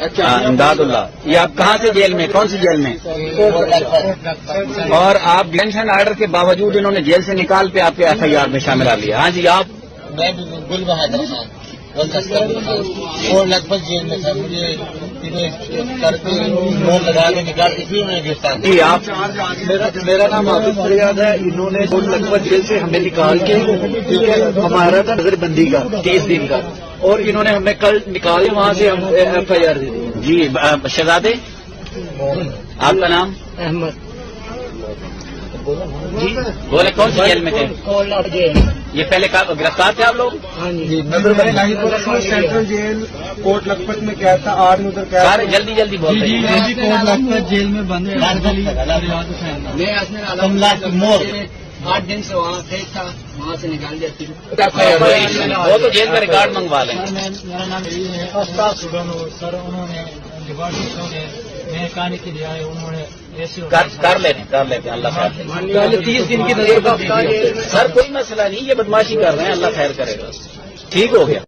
اچھا امداد اللہ. یہ آپ کہاں سے جیل میں, کون سی جیل میں؟ اور آپ ڈیٹینشن آرڈر کے باوجود انہوں نے جیل سے نکال کے آپ کے ایف آئی آر میں شامل کر لیا. ہاں جی آپ؟ میں گل بہادر خان اور لگ بھگ جیل میں تھا. مجھے کر کے فون لگا کے نکال کے پھر انہوں نے گرفتار کیا. جی آپ؟ میرا نام حافظ فریاد ہے. انہوں نے لگ بھگ جیل سے ہمیں نکال کے, کیونکہ ہمارا تھا نظر بندی کا 30 دن کا, اور انہوں نے ہمیں کل نکالے وہاں سے, ہم ایف آئی آر دے دی. جی شہزادے آپ کا نام؟ احمد. جی بولے کون سی جیل میں تھے؟ یہ پہلے گرفتار تھے آپ لوگ؟ ہاں جی. سینٹرل جیل کوٹ لکھپت میں کیا تھا, آدمی ادھر کیا سارے جلدی جلدی بول رہے ہیں. کوٹ لکھپت جیل میں بند ہے. مور 8 دن سے وہاں فیک تھا, وہاں سے نکال دیا. وہ تو جیل کا ریکارڈ منگوا لیں. میرا نام سر, انہوں نے میں کہانی کے لیے آئے, انہوں نے کر لیتے ہیں. اللہ خیر. 30 دن کی نظر. سر کوئی مسئلہ نہیں, یہ بدماشی کر رہے ہیں, اللہ خیر کرے گا. ٹھیک ہو گیا.